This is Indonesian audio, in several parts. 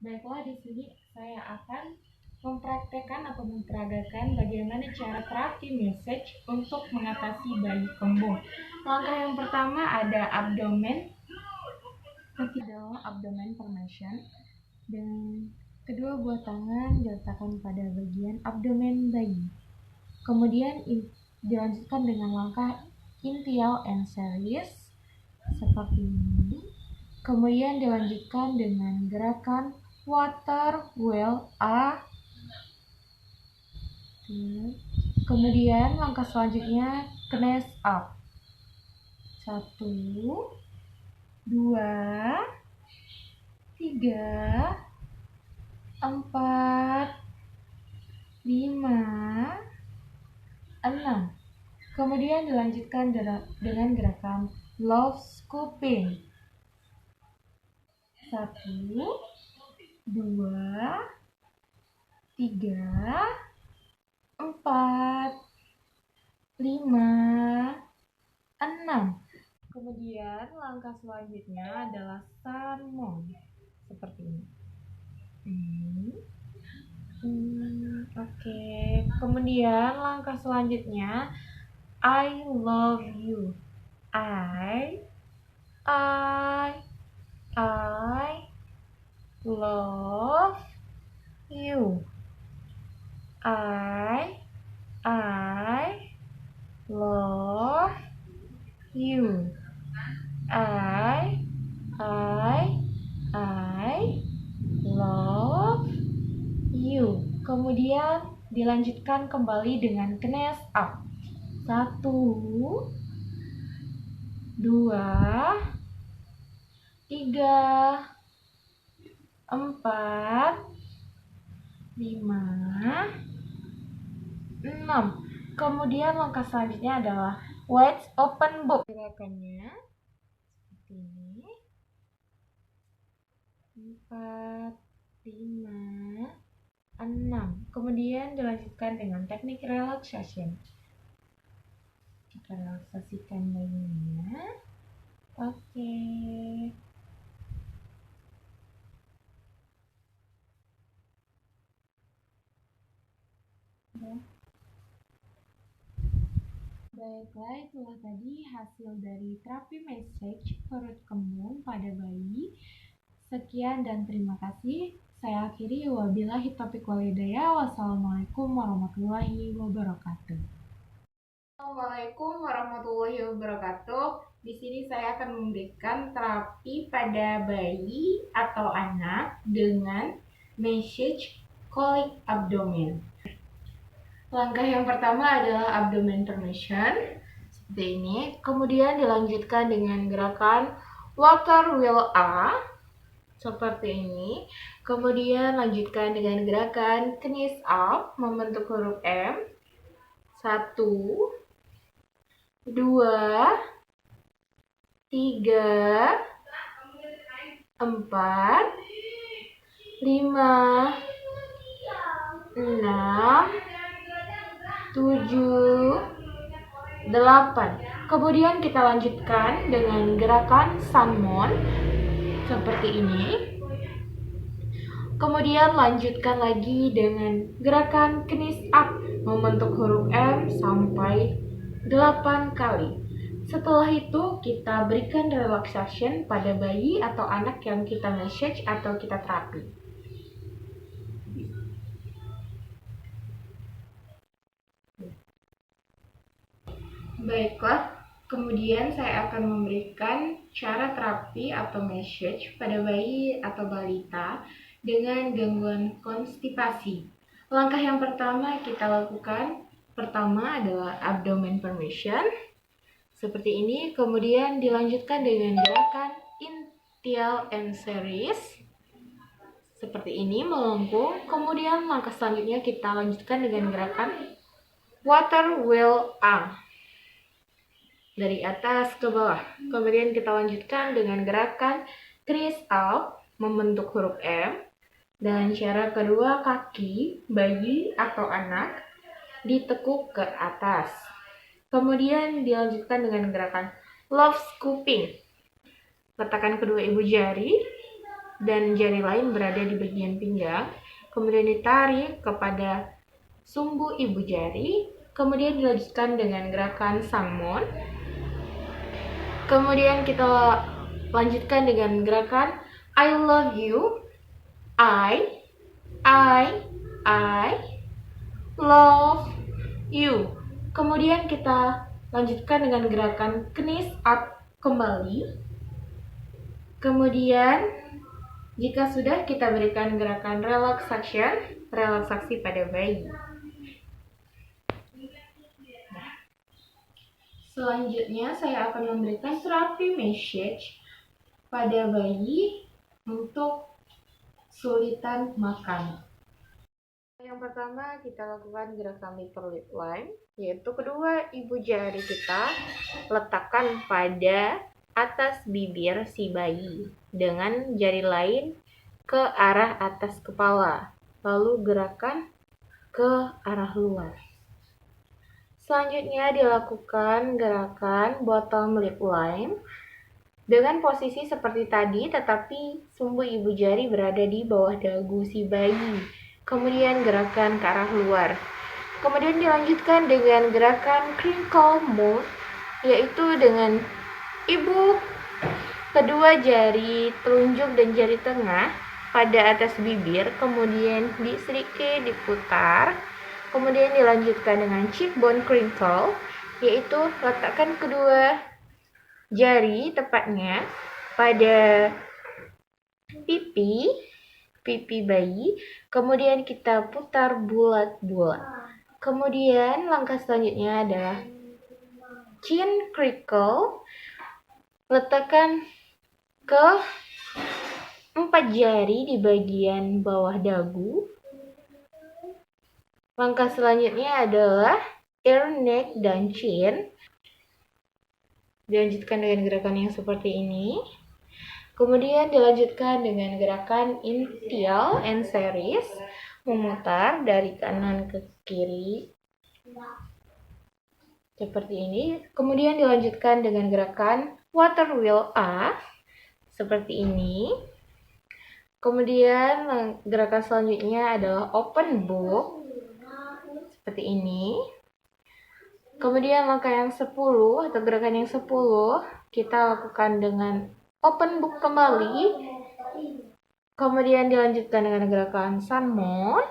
Baiklah, di sini saya akan mempraktekkan atau memperagakan bagaimana cara terapi message untuk mengatasi bayi kembung. Langkah yang pertama ada abdomen, adalah abdomen formation, dan kedua buah tangan diletakkan pada bagian abdomen bayi. Kemudian dilanjutkan dengan langkah intial and series seperti ini. Kemudian dilanjutkan dengan gerakan water well A. Kemudian langkah selanjutnya knees up. 1, 2, 3, 4, 5, 6. Kemudian dilanjutkan dengan gerakan love scooping. 1, 2, 3, 4, 5, 6. Kemudian langkah selanjutnya adalah salmon seperti ini. Oke. Kemudian langkah selanjutnya I love you. I love you. I love you. I love you. Kemudian dilanjutkan kembali dengan knees up. 1, 2, 3, 4, 5, 6. Kemudian langkah selanjutnya adalah wide open book. Gerakannya seperti ini. 4, 5, 6. Kemudian dilanjutkan dengan teknik relaxation. Kita relaksasikan bayinya. Oke. Baiklah, itulah tadi hasil dari terapi message perut kembung pada bayi. Sekian dan terima kasih. Saya akhiri, wabillahi taufiq wal hidayah. Wassalamualaikum warahmatullahi wabarakatuh. Assalamualaikum warahmatullahi wabarakatuh. Di sini saya akan memberikan terapi pada bayi atau anak dengan message colic abdomen. Langkah yang pertama adalah abdomen formation seperti ini. Kemudian dilanjutkan dengan gerakan water will A seperti ini. Kemudian lanjutkan dengan gerakan knees up membentuk huruf M. 1, 2, 3, 4, 5, 6, 7, 8. Kemudian kita lanjutkan dengan gerakan salmon seperti ini. Kemudian lanjutkan lagi dengan gerakan knees up membentuk huruf M sampai 8 kali. Setelah itu kita berikan relaxation pada bayi atau anak yang kita message atau kita terapi. Baiklah, kemudian saya akan memberikan cara terapi atau message pada bayi atau balita dengan gangguan konstipasi. Langkah yang pertama kita lakukan adalah abdomen formation seperti ini, kemudian dilanjutkan dengan gerakan intial and series seperti ini melengkung. Kemudian langkah selanjutnya kita lanjutkan dengan gerakan water will A dari atas ke bawah. Kemudian kita lanjutkan dengan gerakan knees up membentuk huruf M. Dan cara kedua, kaki bayi atau anak ditekuk ke atas. Kemudian dilanjutkan dengan gerakan love scooping. Letakkan kedua ibu jari dan jari lain berada di bagian pinggang. Kemudian ditarik kepada sumbu ibu jari. Kemudian dilanjutkan dengan gerakan salmon. Kemudian kita lanjutkan dengan gerakan I love you. I love you. Kemudian kita lanjutkan dengan gerakan knees up kembali. Kemudian jika sudah, kita berikan gerakan relaksasi pada bayi. Selanjutnya saya akan memberikan terapi message pada bayi untuk kesulitan makan. Yang pertama, kita lakukan gerakan little lip line, yaitu kedua ibu jari kita letakkan pada atas bibir si bayi dengan jari lain ke arah atas kepala, lalu gerakan ke arah luar. Selanjutnya dilakukan gerakan bottom lip line dengan posisi seperti tadi, tetapi sumbu ibu jari berada di bawah dagu si bayi. Kemudian gerakan ke arah luar. Kemudian dilanjutkan dengan gerakan crinkle move, yaitu dengan ibu kedua jari telunjuk dan jari tengah pada atas bibir, kemudian sedikit diputar. Kemudian dilanjutkan dengan cheekbone crinkle, yaitu letakkan kedua jari tepatnya pada pipi bayi, kemudian kita putar bulat-bulat. Kemudian langkah selanjutnya adalah chin crinkle, letakkan ke 4 jari di bagian bawah dagu. Langkah selanjutnya adalah ear, neck, dan chin. Dilanjutkan dengan gerakan yang seperti ini. Kemudian dilanjutkan dengan gerakan intial and series, memutar dari kanan ke kiri seperti ini. Kemudian dilanjutkan dengan gerakan water wheel A seperti ini. Kemudian gerakan selanjutnya adalah open book seperti ini. Kemudian langkah yang 10 atau gerakan yang 10 kita lakukan dengan open book kembali. Kemudian dilanjutkan dengan gerakan salmon.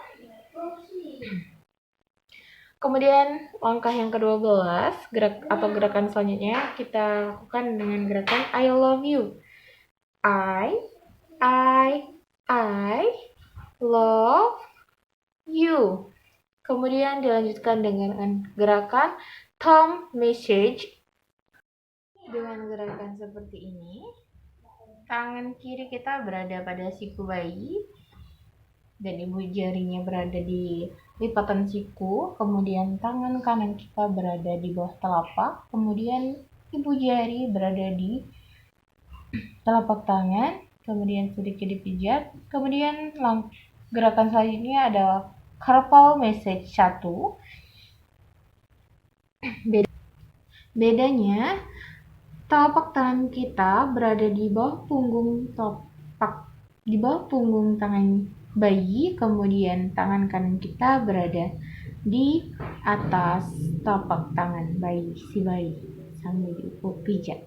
Kemudian langkah yang ke-12 gerakan selanjutnya kita lakukan dengan gerakan I love you. I love you. Kemudian dilanjutkan dengan gerakan thumb message. Dengan gerakan seperti ini, tangan kiri kita berada pada siku bayi dan ibu jarinya berada di lipatan siku. Kemudian tangan kanan kita berada di bawah telapak. Kemudian ibu jari berada di telapak tangan. Kemudian sedikit dipijat. Kemudian gerakan selanjutnya adalah carpal message 1. Bedanya, telapak tangan kita berada di bawah punggung tangan bayi, kemudian tangan kanan kita berada di atas telapak tangan si bayi sambil dipijat.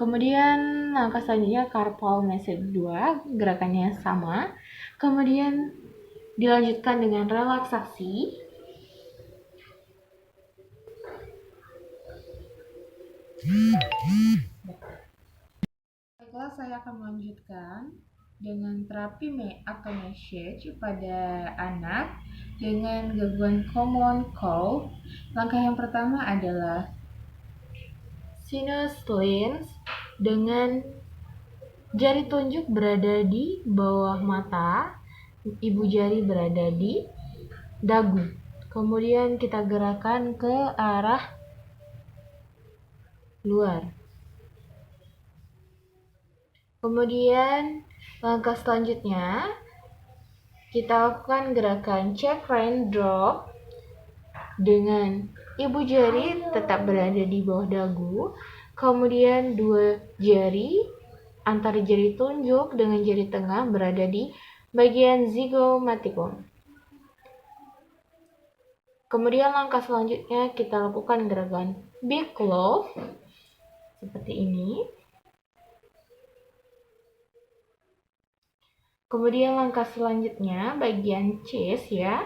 Kemudian langkah selanjutnya carpal message 2, gerakannya sama. Kemudian dilanjutkan dengan relaksasi. Baiklah, saya akan melanjutkan dengan terapi atau message pada anak dengan gangguan common cold. Langkah yang pertama adalah sinus lens dengan jari tunjuk berada di bawah mata, ibu jari berada di dagu. Kemudian kita gerakan ke arah luar. Kemudian langkah selanjutnya kita lakukan gerakan check raindrop dengan ibu jari tetap berada di bawah dagu. Kemudian dua jari antara jari tunjuk dengan jari tengah berada di bagian zygomaticum. Kemudian langkah selanjutnya kita lakukan gerakan big claw seperti ini. Kemudian langkah selanjutnya bagian chest ya.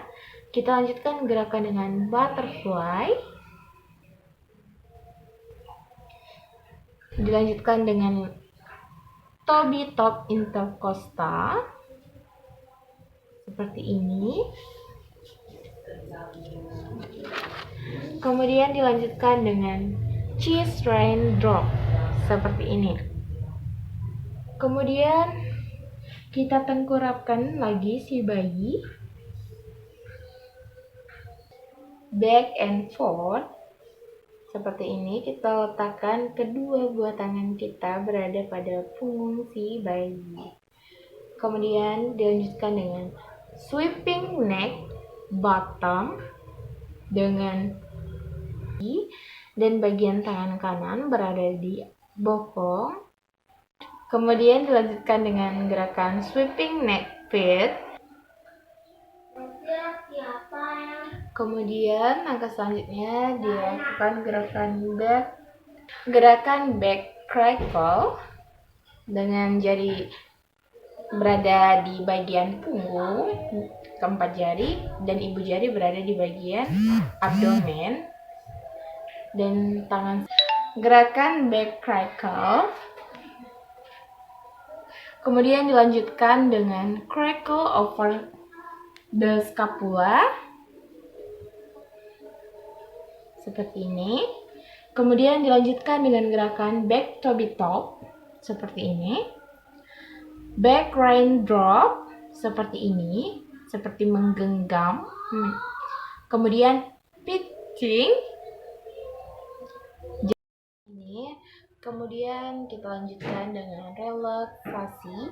Kita lanjutkan gerakan dengan butterfly. Dilanjutkan dengan Toby top intercostal seperti ini. Kemudian dilanjutkan dengan cheese rain drop seperti ini. Kemudian kita tengkurapkan lagi si bayi, back and forth seperti ini. Kita letakkan kedua buah tangan kita berada pada punggung si bayi. Kemudian dilanjutkan dengan sweeping neck bottom dengan dan bagian tangan kanan berada di bokong. Kemudian dilanjutkan dengan gerakan sweeping neck feet. Kemudian langkah selanjutnya dilakukan gerakan back crackle dengan jari berada di bagian punggung, keempat jari, dan ibu jari berada di bagian abdomen dan tangan. Gerakan back crackle. Kemudian dilanjutkan dengan crackle over the scapula seperti ini. Kemudian dilanjutkan dengan gerakan back Toby top seperti ini. Back rain drop seperti ini, seperti menggenggam. Kemudian pitching ini. Kemudian kita lanjutkan dengan relaksasi